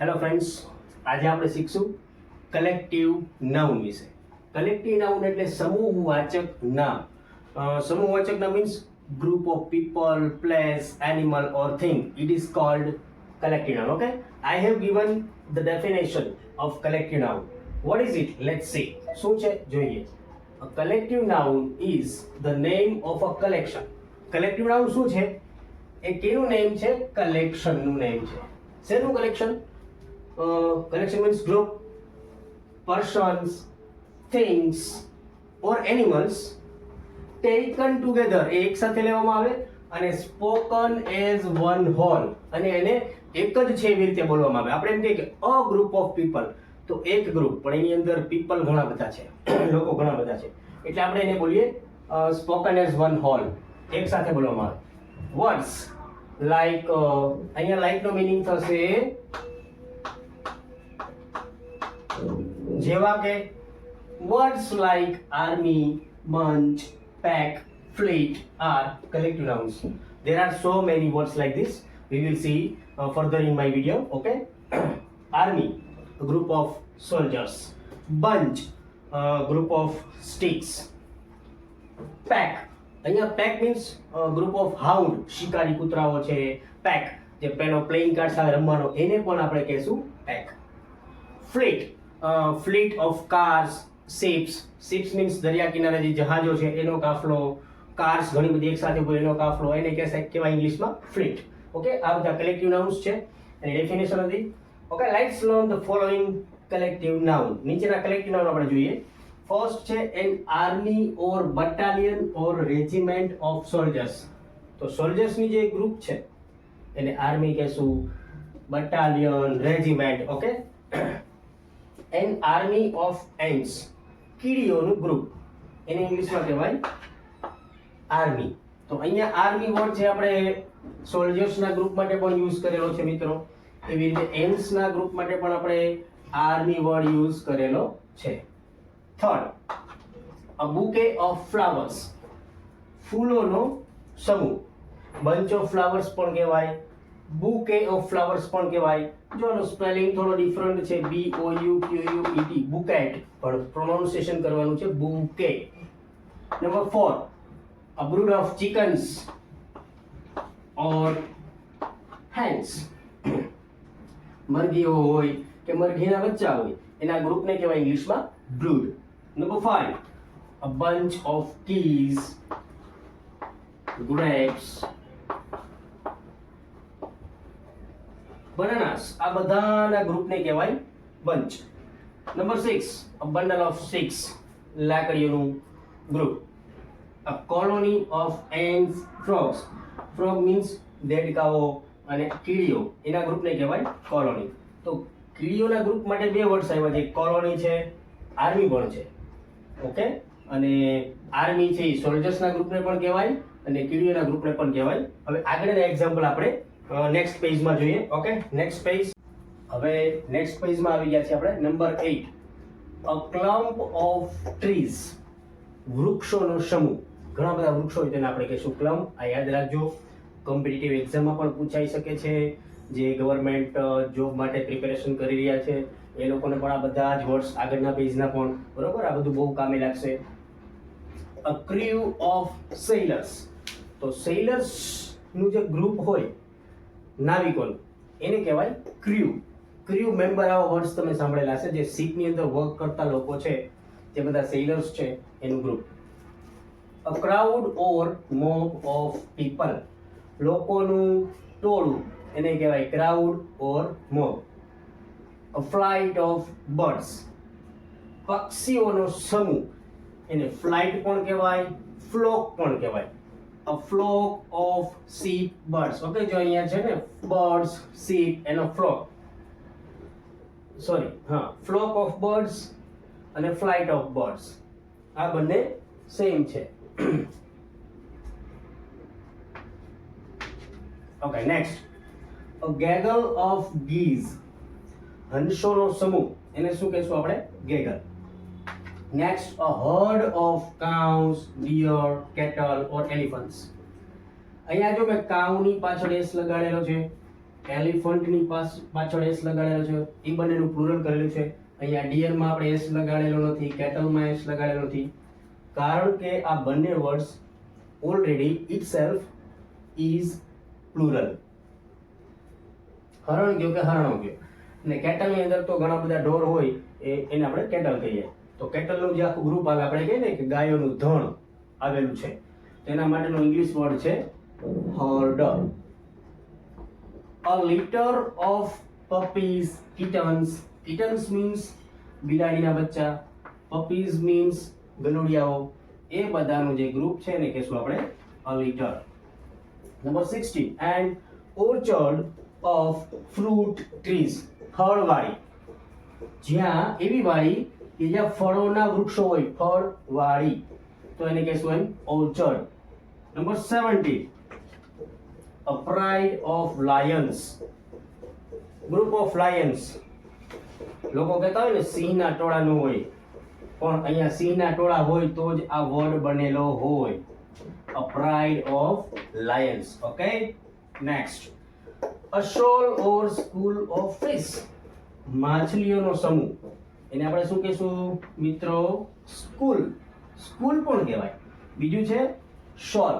Hello friends, આજે આપણે શીખશું collective noun વિશે. કલેક્ટિવ નાઉન એટલે સમૂહવાચક નામ. સમૂહવાચક નામ means group of people, place, animal or thing. It is called collective noun. Okay, I have given the definition of collective noun. What is it? Let's see. શું છે જોઈએ. A collective noun is the name of a collection. collective noun શું છે? એ કેનું name છે? Collection નું name છે. શેનું collection? Collection means group, persons, things or animals taken together. એ એક સાથે લેવામાં આવે અને spoken as one whole, અને એને એક જ છે એવી રીતે બોલવામાં આવે. આપણે એમ કહીએ કે a group of people, તો એક ગ્રુપ, પણ એની અંદર people ઘણા બધા છે, લોકો ઘણા બધા છે, એટલે આપણે એને બોલીએ spoken as one whole, એક સાથે બોલવામાં આવે. Words like અહીંયા like નો મીનિંગ થશે જેવા કે words like army, bunch, pack, fleet are collective nouns. There are so many words like this. We will see further in my video. Okay. Army, a group of soldiers. Bunch, a group of sticks. Pack, અહીંયા pack means group of hound, શિકારી કૂતરાઓ છે. Pack, જે પેલો playing cards આવે રમવાનો, એને પણ આપણે કહેશું pack. Fleet, fleet of cars, ships. Ships means દરિયા કિનારે જે જહાજો છે એનો કાફલો. કાર્સ ઘણી બધી એક સાથે હોય એનો કાફલો, એને કહેવાય ઇંગ્લિશમાં ફ્લીટ. ઓકે, આ બધા કલેક્ટિવ નાઉન્સ છે એની ડેફિનેશન હતી. Okay, let's learn the following collective noun. નીચેના કલેક્ટિવ નાઉન આપણે જોઈએ. ફર્સ્ટ છે an army or battalion or regiment of soldiers. તો સોલ્જર્સની જે ગ્રુપ છે એને આર્મી કહેશું, battalion, regiment. Okay. An army of ants, કીડીઓનું ગ્રુપ, એને ઇંગ્લિશમાં કહેવાય આર્મી. તો અહીંયા આર્મી વર્ડ છે આપણે સોલ્જર્સના ગ્રુપ માટે પણ યુઝ કરેલો છે મિત્રો. એવી રીતે એન્ટ્સના ગ્રુપ માટે પણ આપણે આર્મી વર્ડ યુઝ કરેલો છે. Third, a bouquet of flowers, ફૂલોનો સમૂહ. બંચ ઓફ ફ્લાવર્સ પણ કહેવાય, બુકે ઓફ ફ્લાવર્સ પણ કહેવાય. જો આનો સ્પેલિંગ થોડો ડિફરન્ટ છે, BOUQUET, બુકેટ, પણ પ્રોનાઉન્સિએશન કરવાનું છે bouquet. Number 4, a brood of chickens or hens. મરઘીઓ હોય કે મરઘીના બચ્ચા હોય એના ગ્રુપને કહેવાય ઇંગ્લિશમાં brood. Number 5, a bunch of keys, grapes, bananas. આ બધાના ગ્રુપને કહેવાય bunch. Number 6, a bundle of sticks, લાકડીઓનું ગ્રુપ. A colony of ants, frogs. Frog means દેડકાઓ અને કીડીઓ, એના ગ્રુપને કહેવાય કોલોની. તો કીડીઓના ગ્રુપ માટે બે વર્ડ્સ આવ્યા છે, કોલોની છે, આર્મી પણ છે. ઓકે, અને આર્મી છે સોલ્જર્સના ગ્રુપને પણ કહેવાય અને કીડીઓના ગ્રુપને પણ કહેવાય. હવે આગળના એક્ઝામ્પલ આપણે નેક્સ્ટ પેજમાં જોઈએ. Okay, next page. હવે નેક્સ્ટ પેજમાં આવી ગયા છે આપણે. નંબર 8, અ ક્લમ્પ ઓફ ટ્રીઝ, વૃક્ષોનો સમૂહ. ઘણા બધા વૃક્ષો હોય તેને આપણે કહીશું ક્લમ્પ. આ યાદ રાખજો, કોમ્પિટિટિવ એક્ઝામમાં પણ પૂછાઈ શકે છે. જે ગવર્મેન્ટ જોબ માટે પ્રિપેરેશન કરી રહ્યા છે એ લોકોને પણ આ બધા જ વર્ડ્સ આગળના પેજના પણ, બરોબર, આ બધું બહુ કામે લાગશે. અ ક્રૂ ઓફ સેલર્સ, તો સેલર્સનું જે ગ્રુપ હોય નાવિકોનું એને કહેવાય ક્રૂ. ક્રૂ મેમ્બર, આવા વર્ડ્સ તમે સાંભળેલા હશે. જે શિપની અંદર વર્ક કરતા લોકો છે, જે બધા સેલર્સ છે એનું ગ્રુપ. A crowd or mob of people, લોકોનું ટોળું, એને કહેવાય crowd or mob. A flight of birds, પક્ષીઓનો સમૂહ, એને ફ્લાઇટ પણ કહેવાય, ફ્લોક પણ કહેવાય. A flock of sheep birds. Okay, જો અહીંયા છે ને બર્ડ્સ, શીપ, એનો ફ્લોક, સોરી, હા, ફ્લોક ઓફ બર્ડ્સ અને ફ્લાઇટ ઓફ બર્ડ્સ, આ બંને સેમ છે. Okay, next, a gaggle of geese, હંસોનો સમૂહ, એને શું કહેશું આપણે? ગેગલ. Next, a herd of cows, deer, cattle or elephants. અહીંયા જો મેં કાઉની પાછળ એસ લગાડેલો છે, એલિફન્ટની પાછળ એસ લગાડેલો છે, એ બંનેનું પ્લુરલ કરેલું છે. અહીંયા ડિયરમાં આપણે એસ લગાડેલો નથી, કેટલમાં એસ લગાડેલો નથી, કારણ કે આ બંને words already itself is plural. હરણ ગયો કે હરણો ગયો. અને કેટલની અંદર તો ઘણા બધા ઢોર હોય, એને આપણે કેટલ કહીએ. તો કેટલનું જે આખું ગ્રુપ આવે, આપણે કહીએ ને કે ગાયોનું ધણ આવેલું છે, તેના માટેનો ઇંગ્લિશ વર્ડ છે herd. A litter of puppies, kittens. Kittens means બિલાડીના બચ્ચા, puppies means ગલુડિયાઓ. એ બધાનું જે ગ્રુપ છે ને કહેશું આપણે a litter. Number 16, and orchard of fruit trees. ફળવાળી, જ્યાં એવી વાડી કે જ્યાં ફળોના વૃક્ષો હોય, ફળવાળી, તો એને કહેશું એમ orchard. Number 17, a pride of lions. Group of lions. લોકો કહેતા હોય ને સિંહના ટોળા ન હોય, પણ અહીંયા સિંહના ટોળા હોય તો જ આ વર્ડ બનેલો હોય. A pride of lions. Okay, next, a shoal or school of fish. માછલીઓનો સમૂહ, એને આપણે શું કહેશું મિત્રો? સ્કૂલ. સ્કૂલ પણ કહેવાય. બીજું છે શોલ,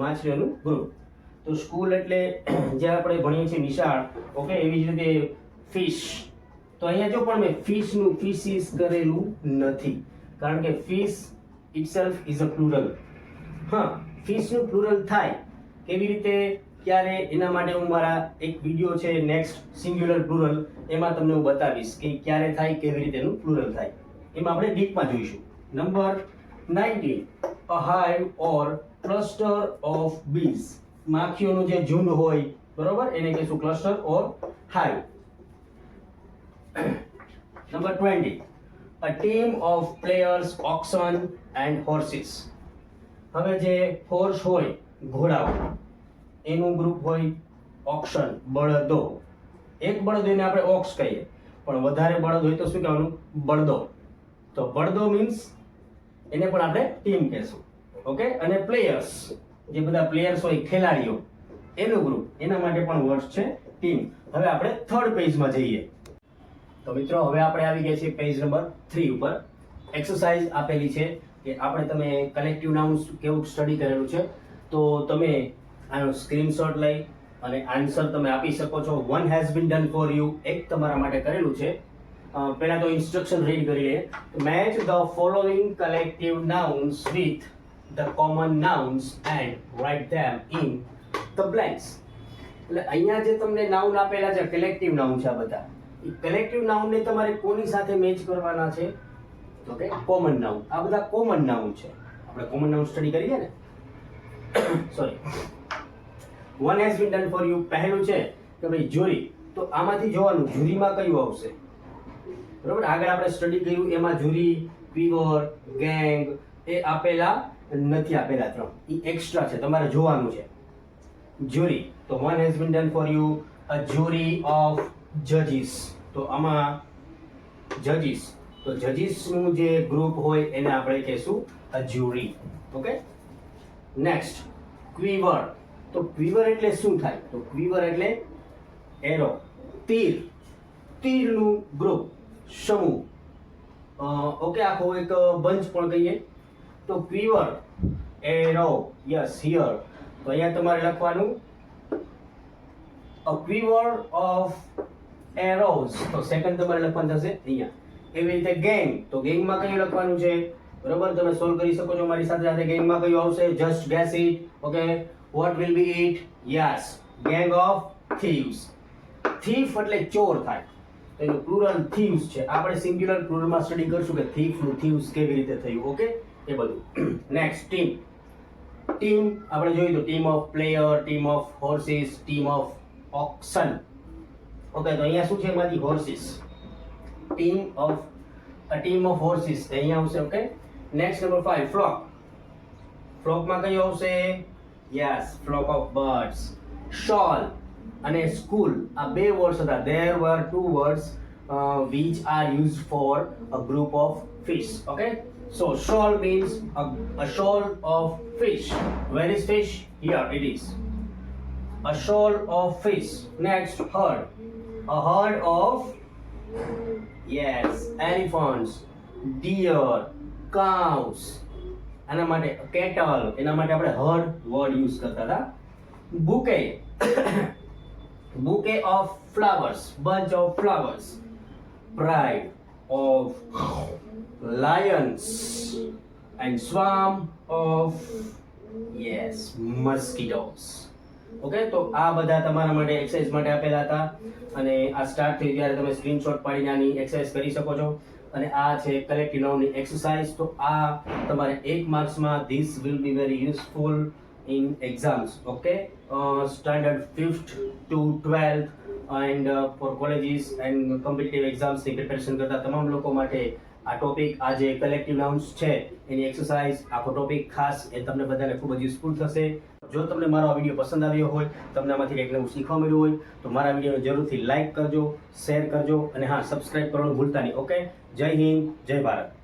માછલીઓનું ગ્રુપ. તો સ્કૂલ એટલે જે આપણે ભણીએ છીએ નિશાળ, ઓકે, એવી જ રીતે ફિશ. તો અહીંયા જો પણ મેં ફિશનું ફિશિસ કરેલું નથી, કારણ કે fish itself is a plural. હા, ફિશનું પ્લુરલ થાય કેવી રીતે, ક્યારે, એના માટે હું મારા એક વિડીયો છે નેક્સ્ટ સિંગ્યુલર પ્લુરલ, એમાં તમને હું બતાવીશ કે ક્યારે થાય, કેવી રીતે એનું પ્લુરલ થાય. એમાં આપણે ડીપમાં જોઈશું. Number 19, a hive or cluster of bees. માખીઓનું જે ઝુંડ હોય, બરોબર, એને કહીશું cluster or હાઇવ. Number 20, a team of players, oxen and horses. હવે જે હોર્સ હોય, ઘોડાઓ, એનું ગ્રુપ હોય ઓક્શન, બળદો. એક બળદ એને આપણે ઓક્સ કહીએ, પણ વધારે બળદ હોય તો શું કહેવાનું? બળદો. તો બળદો મીન્સ એને પણ આપણે ટીમ કહેશું. ઓકે, અને પ્લેયર્સ, જે બધા પ્લેયર્સ હોય, ખેલાડીઓ, એનું ગ્રુપ, એના માટે પણ વર્ડ છે ટીમ. હવે આપણે થર્ડ પેજમાં જઈએ. તો મિત્રો હવે આપણે આવી ગયા છીએ પેજ નંબર 3 ઉપર. એક્સરસાઇઝ આપેલી છે કે આપણે તમે કલેક્ટિવ નાઉન્સ કેવું સ્ટડી કરેલું છે, તો તમે આનો સ્ક્રીનશોટ લઈ અને આન્સર તમે આપી શકો છો. One has been done for you, એક તમારા માટે કરેલું છે. પહેલા તો ઇન્સ્ટ્રક્શન રીડ કરી લઈએ. Match the following collective nouns with the common nouns and write them in the blanks. એટલે અહીંયા જે તમને નાઉન આપેલા છે, કલેક્ટિવ નાઉન છે આ બધા. એ કલેક્ટિવ નાઉનને તમારે કોની સાથે મેચ કરવાના છે? તો કે કોમન નાઉન. આ બધા કોમન નાઉન છે. આપણે કોમન નાઉન સ્ટડી કરીએ ને, sorry. One has been done for you પહેલું છે કે ભાઈ જ્યુરી. તો આમાંથી જોવાનું જ્યુરીમાં કયું આવશે, બરોબર. આગળ આપણે સ્ટડી કર્યું એમાં જ્યુરી, પીવર, ગેંગ એ આપેલા નથી, આપેલા 3. એ એક્સ્ટ્રા છે, તમારે જોવાનું છે. જ્યુરી, તો one has been done for you a jury of જજીસ. તો આમાં જજીસ, તો જજીસનું જે ગ્રુપ હોય એને આપણે કહેશું a jury. Okay, next quiver. તો ક્વીવર એટલે શું થાય? તો ક્વીવર એટલે એરો, તીર, તીરનું ગ્રુપ, સમૂહ. ઓકે, આખો એક બંચ પણ કહીએ. તો ક્વીવર, એરો, યસ, હિયર. તો અહીંયા તમારે લખવાનું a quiver of arrows. તો સેકન્ડ તમારે લખવાનું થશે અહીંયા. એવી રીતે ગેંગ, તો ગેંગમાં કયું લખવાનું છે, બરોબર. તમે સોલ્વ કરી શકો છો મારી સાથે સાથે. ગેંગમાં કયું આવશે? Just gas it. Okay, what will be it? Yes, gang of thieves. thief એટલે ચોર થાય, તો એનું પ્લુરલ thieves છે. આપણે સિંગ્યુલર પ્લુરલમાં સ્ટડી કરશું કે thief નું thieves કેવી રીતે થયું. ઓકે, એ બધું. Next team. ટીમ આપણે જોયું તો team of player, team of horses, team of auction. Okay, તો અહીંયા શું છે? એમાંથી horses. Team of a team of horses અહીંયા આવશે. Okay, next number 5, flock. ફ્લોકમાં કયું આવશે? Yes, flock of birds. Shoal અને સ્કૂલ, આ બે વર્ડ્સ હતા. there were 2 words which are used for a group of fish. Okay, so shoal means a shoal of fish. Where is fish? Here it is. a shoal of fish. Next, herd. A herd of, yes, elephants, deer, cows. આના માટે cattle, એના માટે આપણે herd word use કરતા હતા. Bouquet. Bouquet of flowers, bunch of flowers. Pride of lions and swarm of, yes, mosquitoes. Okay, તો આ બધા તમારા માટે એક્સરસાઇઝ માટે આપેલા હતા અને આ સ્ટાર્ટ થઈ ત્યારે તમે સ્ક્રીનશોટ પાડીને આની એક્સરસાઇઝ કરી શકો છો. અને આ છે કલેક્ટિવ નાઉનની એક્સરસાઇઝ. તો આ તમારે 1 માર્ક્સમાં this will be very useful in exams. Okay, standard 5th to 12th and for colleges and competitive exams ની પ્રિપેરેશન કરતા તમામ લોકો માટે આ ટોપિક, આ જે કલેક્ટિવ નાઉન્સ છે એની એક્સરસાઇઝ, આખો ટોપિક ખાસ એ તમને બધાને ખૂબ જ યુઝફુલ થશે. જો તમને મારો આ વિડીયો પસંદ આવ્યો હોય, તમને આમાંથી કંઈક નવું શીખવા મળ્યું હોય તો મારા વિડીયોને જરૂરથી લાઇક કરજો, શેર કરજો અને હા, સબસ્ક્રાઇબ કરવાનું ભૂલતા નહીં. ઓકે, જય હિન્દ, જય ભારત.